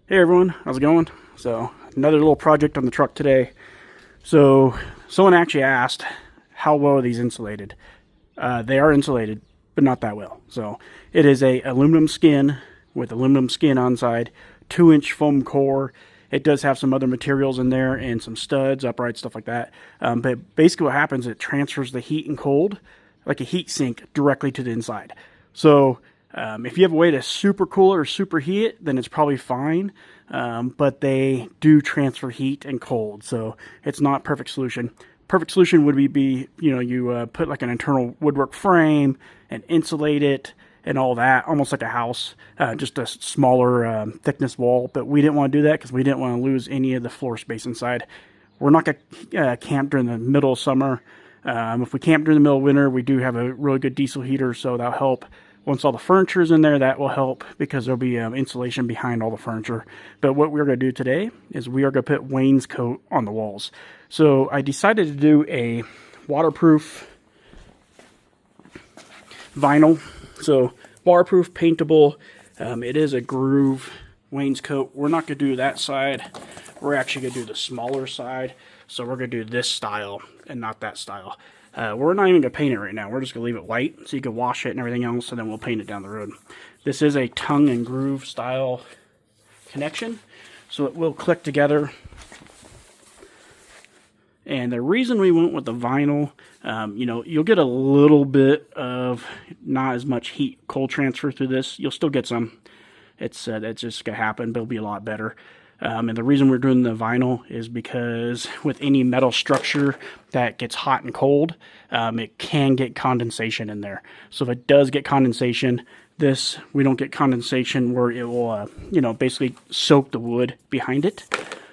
Hey everyone, how's it going? So, another little project on the truck today. So, someone actually asked, how well are these insulated? They are insulated, but not that well. So, it is a aluminum skin with aluminum skin on side, 2-inch foam core. It does have some other materials in there and some studs, uprights, stuff like that. But basically what happens, it transfers the heat and cold, like a heat sink, directly to the inside. So, if you have a way to super cool it or super heat it, then it's probably fine. But they do transfer heat and cold, so it's not perfect solution. Perfect solution would be you put like an internal woodwork frame and insulate it and all that, almost like a house, just a smaller thickness wall. But we didn't want to do that because we didn't want to lose any of the floor space inside. We're not going to camp during the middle of summer. If we camp during the middle of winter, we do have a really good diesel heater, so that'll help. Once all the furniture is in there, that will help because there'll be insulation behind all the furniture. But what we're going to do today is we are going to put wainscot on the walls. So I decided to do a waterproof vinyl. So waterproof, paintable. It is a groove wainscot. We're not going to do that side. We're actually going to do the smaller side. So we're going to do this style and not that style. We're not even going to paint it right now. We're just going to leave it white so you can wash it and everything else, and then we'll paint it down the road. This is a tongue and groove style connection, so it will click together. And the reason we went with the vinyl, you'll get a little bit of not as much heat cold transfer through this. You'll still get some. It's just going to happen, but it'll be a lot better. And the reason we're doing the vinyl is because with any metal structure that gets hot and cold, it can get condensation in there. So if it does get condensation, we don't get condensation where it will, basically soak the wood behind it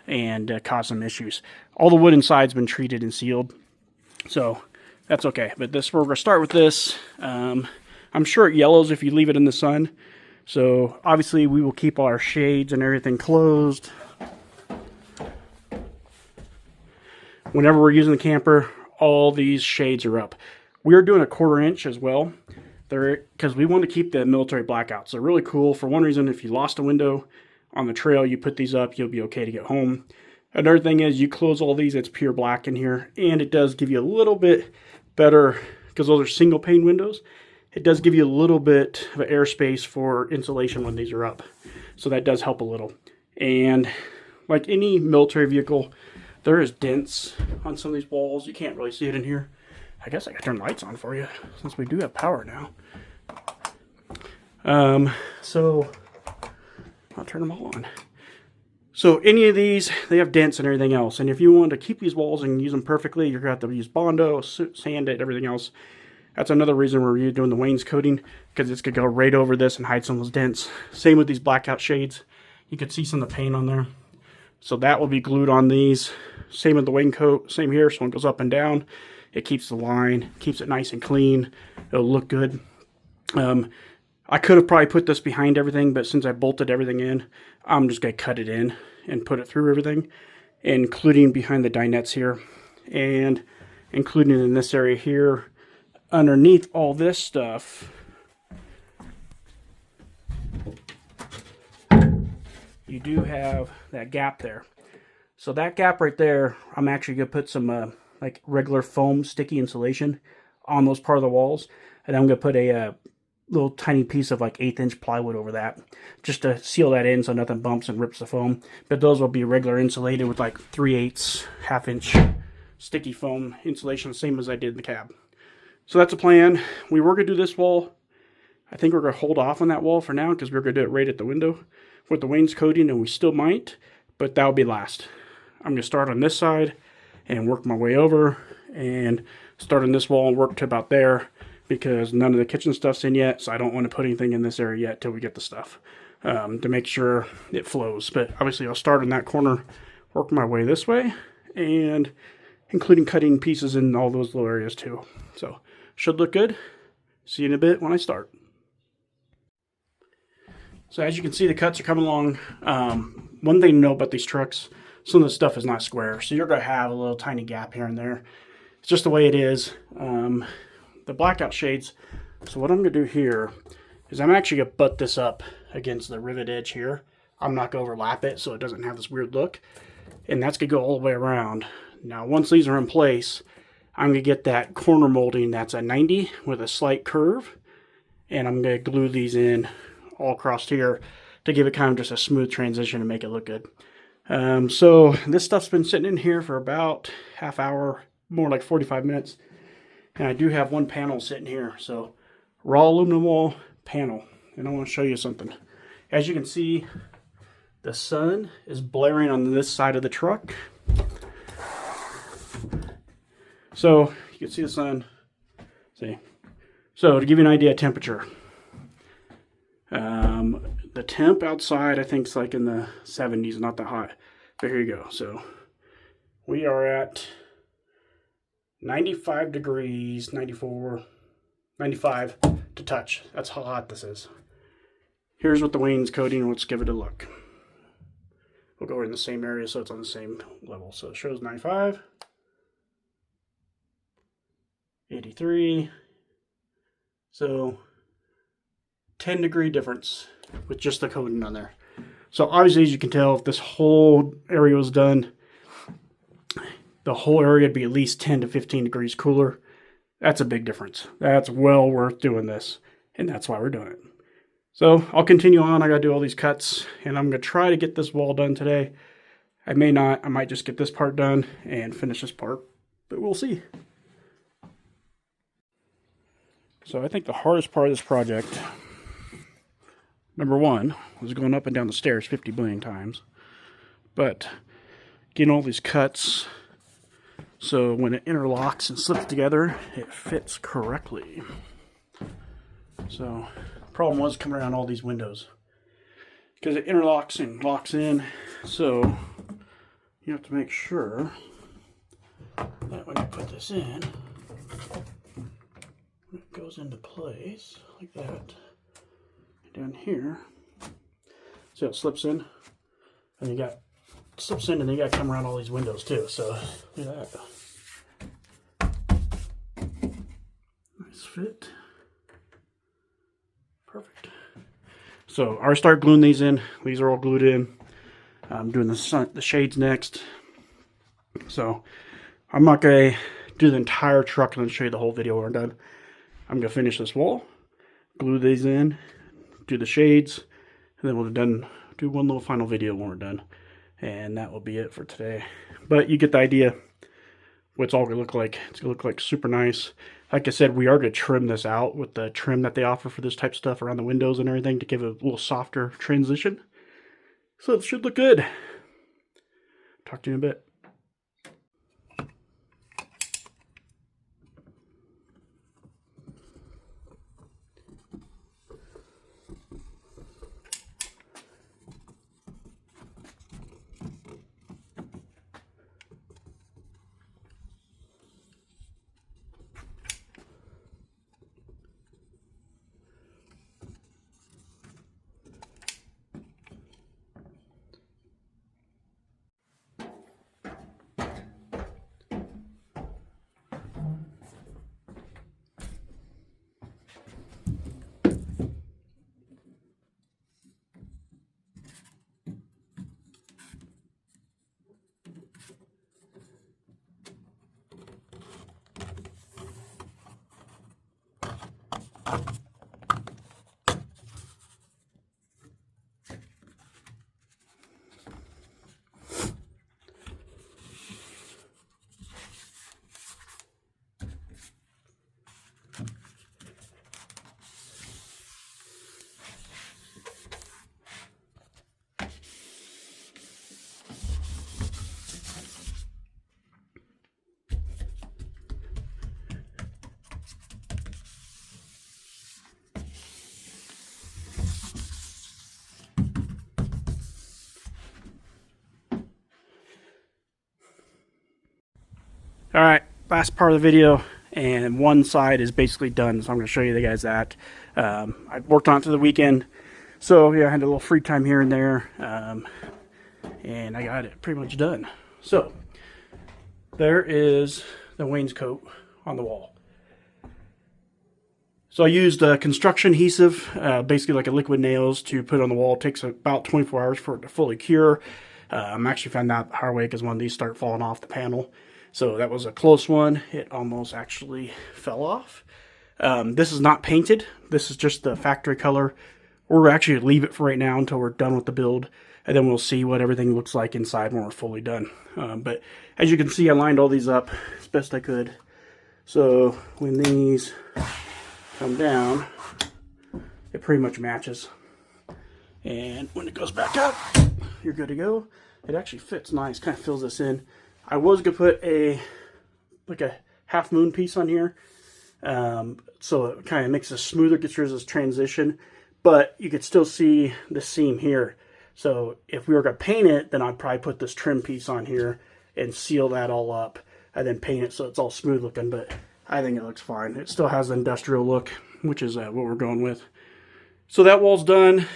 and cause some issues. All the wood inside's been treated and sealed, so that's okay. But we're going to start with this. I'm sure it yellows if you leave it in the sun. So obviously we will keep all our shades and everything closed. Whenever we're using the camper, all these shades are up. We are doing a 1/4 inch as well, because we want to keep the military blackouts. They're really cool. For one reason, if you lost a window on the trail, you put these up, you'll be okay to get home. Another thing is you close all these, it's pure black in here, and it does give you a little bit better, because those are single pane windows. It does give you a little bit of airspace for insulation when these are up. So that does help a little. And like any military vehicle, there is dents on some of these walls. You can't really see it in here. I guess I can turn lights on for you since we do have power now. So I'll turn them all on. So any of these, they have dents and everything else. And if you want to keep these walls and use them perfectly, you're going to have to use Bondo, sand it, everything else. That's another reason we're doing the wainscoting, because it's going to go right over this and hide some of those dents. Same with these blackout shades. You can see some of the paint on there. So that will be glued on these. Same with the wainscot, same here. So when it goes up and down, it keeps the line, keeps it nice and clean. It'll look good. I could have probably put this behind everything, but since I bolted everything in, I'm just going to cut it in and put it through everything, including behind the dinettes here, and including in this area here. Underneath all this stuff, you do have that gap there. So that gap right there, I'm actually going to put some like regular foam sticky insulation on those part of the walls. And I'm going to put a little tiny piece of like 1/8 inch plywood over that, just to seal that in so nothing bumps and rips the foam. But those will be regular insulated with like 3/8, 1/2 inch sticky foam insulation, same as I did in the cab. So that's a plan. We were going to do this wall. I think we're going to hold off on that wall for now because we're going to do it right at the window with the wainscoting, and we still might, but that'll be last. I'm going to start on this side and work my way over and start on this wall and work to about there, because none of the kitchen stuff's in yet, so I don't want to put anything in this area yet till we get the stuff to make sure it flows. But obviously I'll start in that corner, work my way this way, and including cutting pieces in all those little areas too. So should look good. See you in a bit when I start. So as you can see, the cuts are coming along. One thing to know about these trucks, some of the stuff is not square, so you're going to have a little tiny gap here and there. It's just the way it is. The blackout shades, so what I'm going to do here is I'm actually going to butt this up against the rivet edge here I'm not going to overlap it so it doesn't have this weird look. And that's going to go all the way around. Now, once these are in place, I'm going to get that corner molding that's a 90 with a slight curve. And I'm going to glue these in all across here to give it kind of just a smooth transition and make it look good. So this stuff's been sitting in here for about half hour, more like 45 minutes. And I do have one panel sitting here. So raw aluminum wall panel. And I want to show you something. As you can see, the sun is blaring on this side of the truck. So you can see the sun. See. So to give you an idea of temperature, the temp outside I think is like in the 70s, not that hot. But here you go. So we are at 95 degrees, 94, 95 to touch. That's how hot this is. Here's what the wainscoting, let's give it a look. We'll go in the same area so it's on the same level. So it shows 95, 83. So 10-degree difference with just the coating on there. So obviously, as you can tell, if this whole area was done, the whole area would be at least 10 to 15 degrees cooler. That's a big difference. That's well worth doing this. And that's why we're doing it. So I'll continue on. I got to do all these cuts. And I'm going to try to get this wall done today. I may not. I might just get this part done and finish this part. But we'll see. So I think the hardest part of this project, number one, was going up and down the stairs 50 billion times. But getting all these cuts so when it interlocks and slips together, it fits correctly. So the problem was coming around all these windows because it interlocks and locks in. So you have to make sure that when you put this in, it goes into place like that. Down here, so it slips in, and you got slips in, and then you got to come around all these windows too. So look at that, nice fit, perfect. So I start gluing these in. These are all glued in. I'm doing the shades next. So I'm not gonna do the entire truck and then show you the whole video when we're done. I'm gonna finish this wall, glue these in, do the shades, and then we'll do one little final video when we're done. And that will be it for today. But you get the idea what it's all going to look like. It's going to look like super nice. Like I said, we are going to trim this out with the trim that they offer for this type of stuff around the windows and everything to give it a little softer transition. So it should look good. Talk to you in a bit. All right, last part of the video, and one side is basically done, so I'm going to show you guys that. I worked on it through the weekend, so yeah, I had a little free time here and there, and I got it pretty much done. So there is the wainscot on the wall. So I used construction adhesive, basically like a liquid nails, to put on the wall. It takes about 24 hours for it to fully cure. I'm actually found out the hard way because one of these start falling off the panel. So that was a close one. It almost actually fell off. This is not painted. This is just the factory color. We're actually going to leave it for right now until we're done with the build. And then we'll see what everything looks like inside when we're fully done. But as you can see, I lined all these up as best I could. So when these come down, it pretty much matches. And when it goes back up, you're good to go. It actually fits nice, kind of fills this in. I was gonna put a half moon piece on here, so it kind of makes it smoother, gets rid of this transition, but you could still see the seam here. So if we were gonna paint it, then I'd probably put this trim piece on here and seal that all up, and then paint it so it's all smooth looking. But I think it looks fine. It still has the industrial look, which is what we're going with. So that wall's done.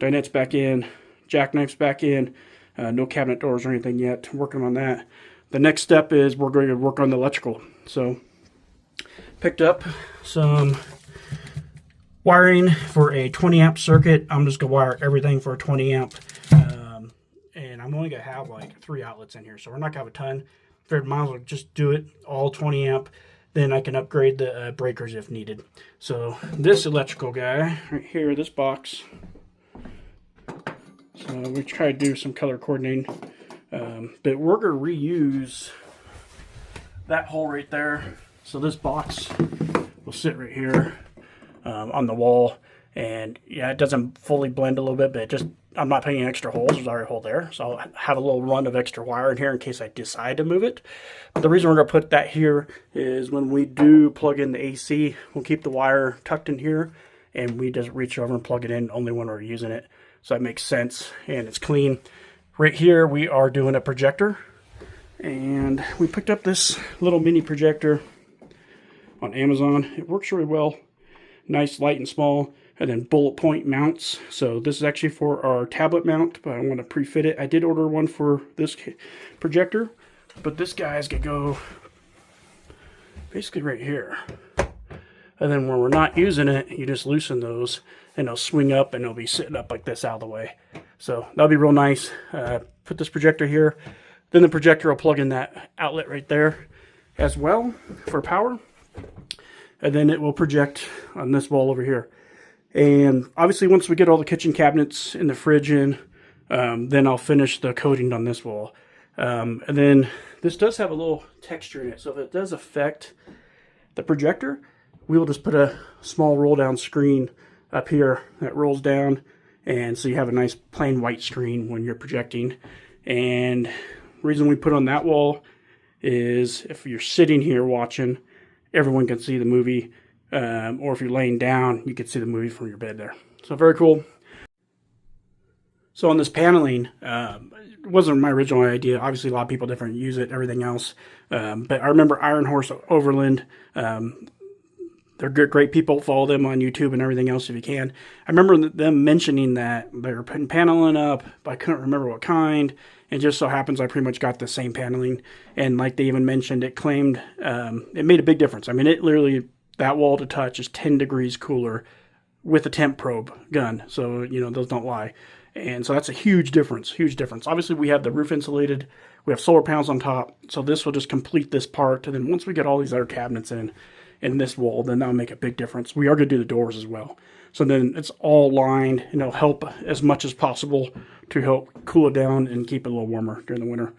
Dinette's back in. Jackknife's back in. No cabinet doors or anything yet. Working on that. The next step is we're going to work on the electrical. So picked up some wiring for a 20 amp circuit. I'm just going to wire everything for a 20 amp. And I'm only going to have like 3 outlets in here. So we're not going to have a ton. Figured might as well just do it all 20 amp. Then I can upgrade the breakers if needed. So this electrical guy right here, this box. So we try to do some color coordinating. But we're going to reuse that hole right there. So this box will sit right here on the wall. And yeah, it doesn't fully blend a little bit, but it just, I'm not putting extra holes. There's already a hole there. So I'll have a little run of extra wire in here in case I decide to move it. But the reason we're going to put that here is when we do plug in the AC, we'll keep the wire tucked in here, and we just reach over and plug it in only when we're using it. So that makes sense, and it's clean. Right here, we are doing a projector. And we picked up this little mini projector on Amazon. It works really well. Nice, light, and small. And then bullet point mounts. So this is actually for our tablet mount, but I want to pre-fit it. I did order one for this projector, but this guy's gonna go basically right here. And then when we're not using it, you just loosen those and they'll swing up and they'll be sitting up like this out of the way. So that'll be real nice. Put this projector here. Then the projector will plug in that outlet right there as well for power. And then it will project on this wall over here. And obviously once we get all the kitchen cabinets and the fridge in, then I'll finish the coating on this wall. And then this does have a little texture in it. So if it does affect the projector, we will just put a small roll down screen up here that rolls down. And so you have a nice plain white screen when you're projecting. And the reason we put on that wall is if you're sitting here watching, everyone can see the movie. Or if you're laying down, you can see the movie from your bed there. So very cool. So on this paneling, it wasn't my original idea. Obviously, a lot of people different use it, everything else. But I remember Iron Horse Overland. They're great people. Follow them on YouTube and everything else if you can. I remember them mentioning that they were putting paneling up, but I couldn't remember what kind. It just so happens I pretty much got the same paneling. And like they even mentioned, it claimed it made a big difference. I mean, it literally... that wall to touch is 10 degrees cooler with a temp probe gun. So, you know, those don't lie. And so that's a huge difference, huge difference. Obviously, we have the roof insulated. We have solar panels on top. So this will just complete this part. And then once we get all these other cabinets in this wall, then that'll make a big difference. We are going to do the doors as well. So then it's all lined, and it'll help as much as possible to help cool it down and keep it a little warmer during the winter.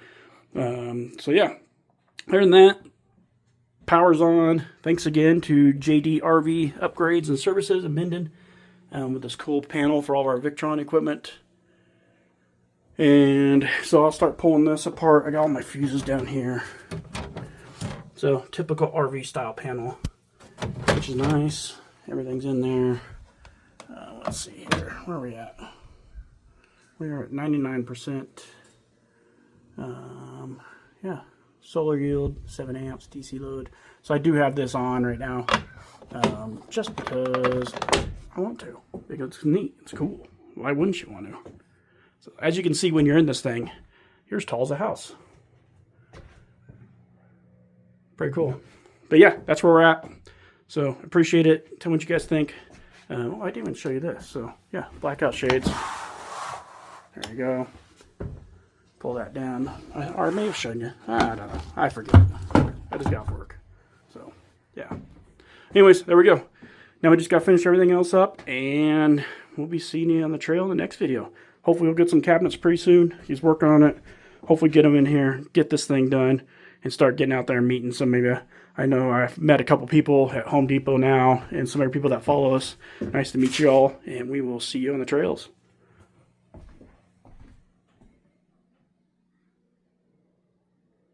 So yeah, other than that, power's on. Thanks again to JD RV Upgrades and Services in Minden with this cool panel for all of our Victron equipment. And so I'll start pulling this apart. I got all my fuses down here. So typical RV style panel, which is nice. Everything's in there. Let's see here. Where are we at? We are at 99%. Yeah. Solar yield, 7 amps, DC load. So I do have this on right now, just because I want to, because it's neat, it's cool. Why wouldn't you want to? So as you can see when you're in this thing, you're as tall as a house. Pretty cool. But yeah, that's where we're at. So appreciate it. Tell me what you guys think. Well, I didn't even show you this. So yeah, blackout shades. There you go. Pull that down. I may have shown you. I don't know. I forget. I just got off work. So yeah. Anyways, there we go. Now we just got to finish everything else up, and we'll be seeing you on the trail in the next video. Hopefully we'll get some cabinets pretty soon. He's working on it. Hopefully get them in here, get this thing done, and start getting out there and meeting some maybe. I know I've met a couple people at Home Depot now, and some other people that follow us. Nice to meet you all, and we will see you on the trails.